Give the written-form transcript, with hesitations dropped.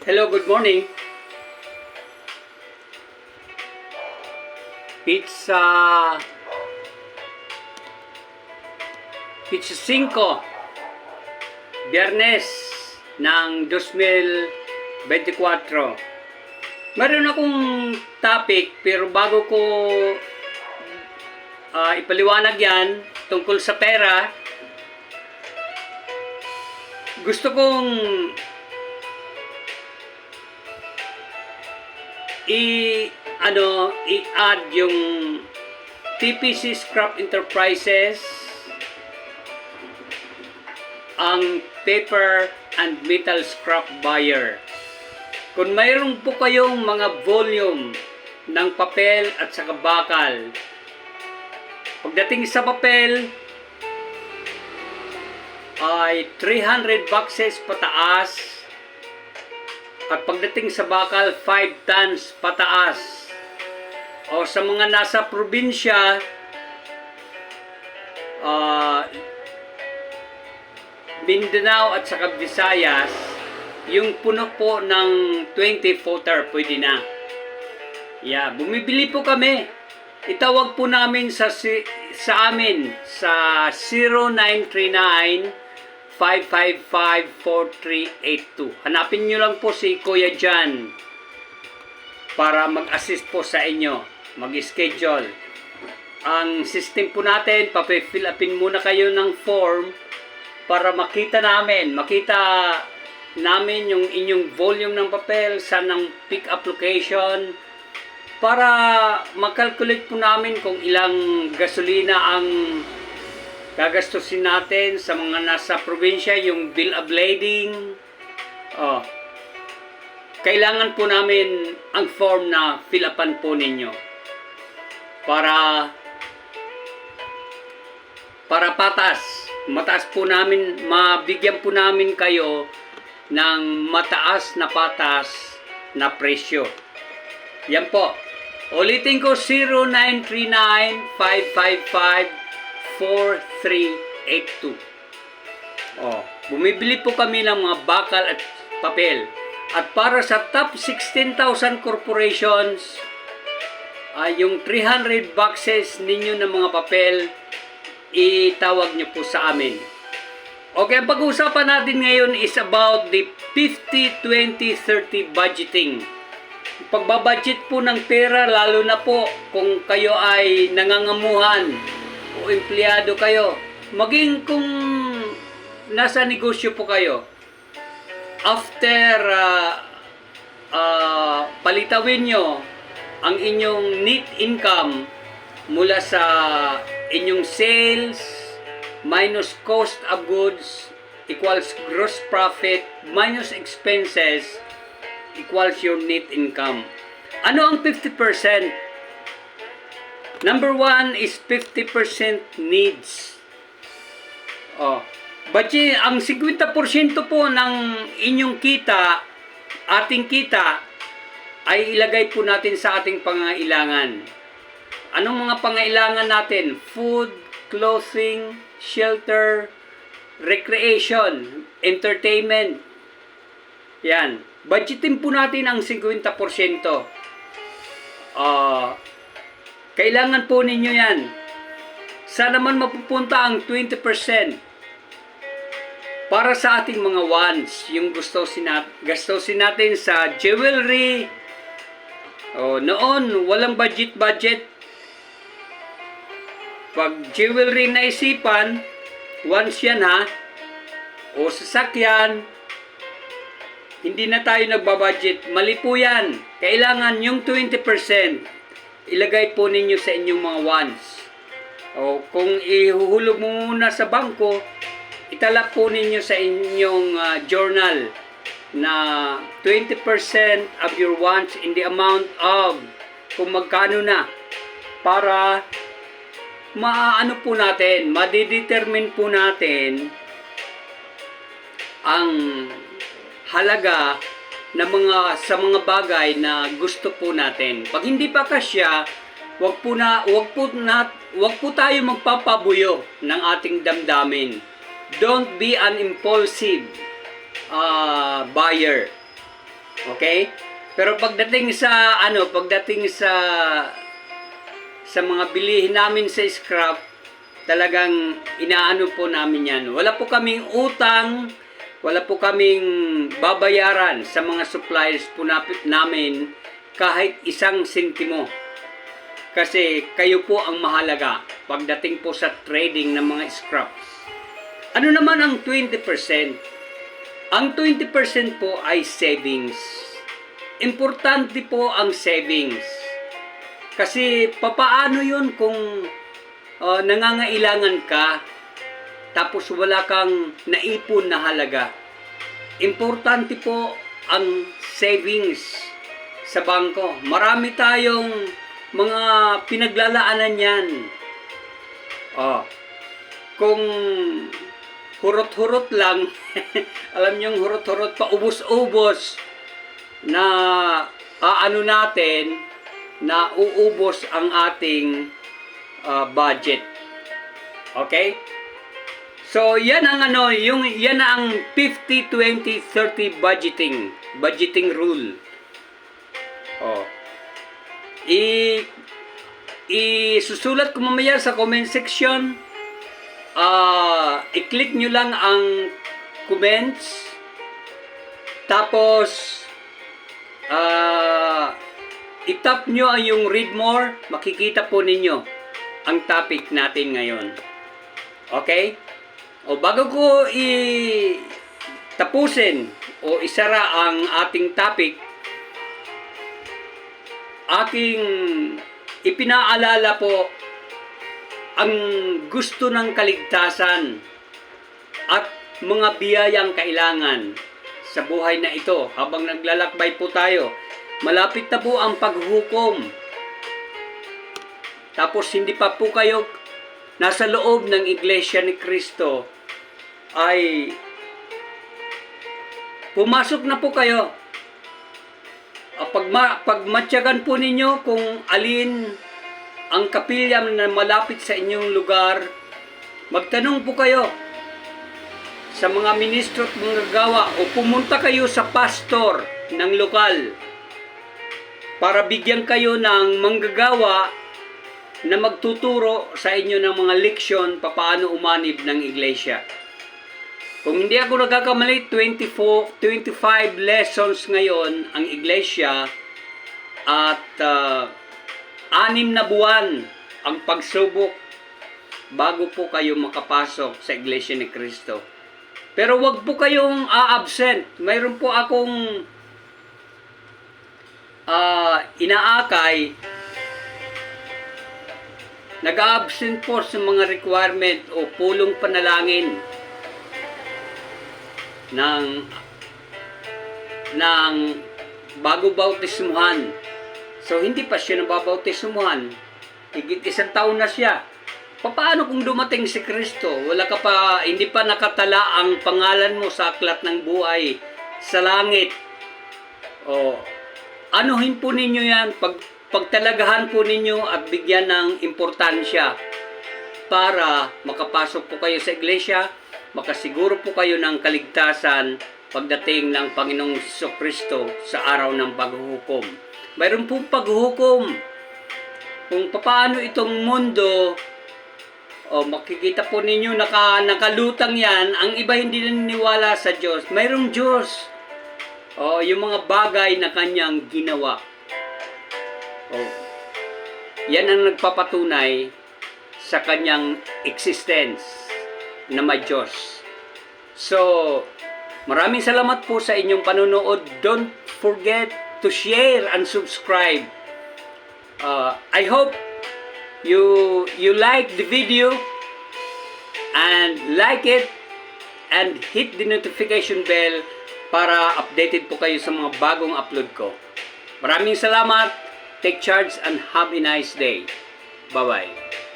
Hello, good morning. Pizza 5, Biyernes ng 2024. Meron akong topic pero bago ko ipaliwanag yan tungkol sa pera, gusto kong i-add yung TPC Scrap Enterprises, ang paper and metal scrap buyer. Kung mayroon po kayong mga volume ng papel at saka bakal, pagdating sa papel ay 300 boxes pataas, at pagdating sa bakal 5 tons pataas. O sa mga nasa probinsya, Mindanao at saka Visayas, yung puno po ng 20 footer pwede na. Yeah, bumibili po kami. Itawag po namin sa amin sa 0939-555-4382. Hanapin nyo lang po si Kuya Jan para mag-assist po sa inyo, mag-schedule. Ang system po natin, papifill upin muna kayo ng form para makita namin yung inyong volume ng papel, saan ang pick up location, para makalculate po namin kung ilang gasolina ang gagastusin natin sa mga nasa probinsya, yung bill of lading. Kailangan po namin ang form na fill upan po ninyo para mataas po namin, mabigyan po namin kayo ng mataas na patas na presyo. Yan po. Ulitin ko, 0939-555-4382. Bumibili po kami ng mga bakal at papel. At para sa top 16,000 corporations, yung 300 boxes ninyo ng mga papel, itawag nyo po sa amin. Okay, ang pag-uusapan natin ngayon is about the 50-20-30 budgeting. Pagbabudget po ng pera, lalo na po kung kayo ay nangangamuhan o empleyado kayo, maging kung nasa negosyo po kayo, after palitawin nyo ang inyong net income mula sa inyong sales minus cost of goods equals gross profit minus expenses equals your net income. Ano ang 50%? Number 1 is 50% needs. Budget, ang 50% po ng inyong kita, ating kita, ay ilagay po natin sa ating pangailangan. Anong mga pangailangan natin? Food, clothing, shelter, recreation, entertainment. Yan. Budgetin po natin ang 50%. Kailangan po ninyo yan. Saan naman mapupunta ang 20%? Para sa ating mga wants, yung gastusin natin sa jewelry. Noon, walang budget. Pag jewelry na isipan, once yan o sasakyan, hindi na tayo nagbabudget. Mali po yan. Kailangan yung 20%, ilagay po ninyo sa inyong mga wants. Kung ihuhulog mo muna sa bangko, itala po ninyo sa inyong journal na 20% of your wants in the amount of kung magkano na, para madidetermine po natin ang halaga na sa mga bagay na gusto po natin. Pag hindi pa kasya, wag po tayo magpapabuyo ng ating damdamin. Don't be an impulsive buyer. Okay? Pero pagdating sa mga bilihin namin sa scrap, talagang inaano po namin yan. Wala po kaming utang, wala po kaming babayaran sa mga suppliers po namin kahit isang sentimo. Kasi kayo po ang mahalaga pagdating po sa trading ng mga scraps. Ano naman ang 20%? Ang 20% po ay savings. Importante po ang savings. Kasi papaano yun kung nangangailangan ka tapos wala kang naipon na halaga? Importante po ang savings sa bangko. Marami tayong mga pinaglalaanan yan. Kung hurot-hurot lang, alam niyong hurot-hurot, paubos-ubos na natin, na uubos ang ating budget. Okay? So, yan ang yan ang 50-20-30 budgeting rule. Isusulat ko mamaya sa comment section. I-click nyo lang ang comments. Tapos, i-tap nyo ang yung read more. Makikita po ninyo ang topic natin ngayon. Okay? Bago ko tapusin o isara ang ating topic, aking ipinaalala po ang gusto ng kaligtasan at mga biyayang kailangan sa buhay na ito. Habang naglalakbay po tayo, malapit na po ang paghukom. Tapos hindi pa po kayo nasa loob ng Iglesia ni Cristo, ay pumasok na po kayo. Pagmatyagan po ninyo kung alin ang kapilya na malapit sa inyong lugar, magtanong po kayo sa mga ministro at manggagawa o pumunta kayo sa pastor ng lokal para bigyan kayo ng manggagawa na magtuturo sa inyo ng mga leksyon papaano umanib ng iglesia. Kung hindi ako nagkakamali, 25 lessons ngayon ang iglesia at 6 na buwan ang pagsubok bago po kayo makapasok sa Iglesia ni Cristo. Pero wag po kayong a-absent. Mayroon po akong inaakay. Nag-a-absent po sa mga requirement o pulong panalangin ng bago bautismuhan. So, hindi pa siya nababautismuhan. Higit 1 taon na siya. Paano kung dumating si Kristo? Hindi pa nakatala ang pangalan mo sa aklat ng buhay sa langit. Anuhin po ninyo yan. Pagtalagahan po ninyo at bigyan ng importansya para makapasok po kayo sa iglesia, makasiguro po kayo ng kaligtasan pagdating ng Panginoong Jesucristo sa araw ng paghuhukom. Mayroon pong paghuhukom kung paano itong mundo, makikita po ninyo nakalutang yan. Ang iba hindi naniniwala sa Diyos. Mayroong Diyos. Yung mga bagay na kanyang ginawa. Yan ang nagpapatunay sa kanyang existence na may Diyos. So, maraming salamat po sa inyong panonood. Don't forget to share and subscribe. I hope you like the video and like it and hit the notification bell para updated po kayo sa mga bagong upload ko. Maraming salamat. Take charge and have a nice day. Bye-bye.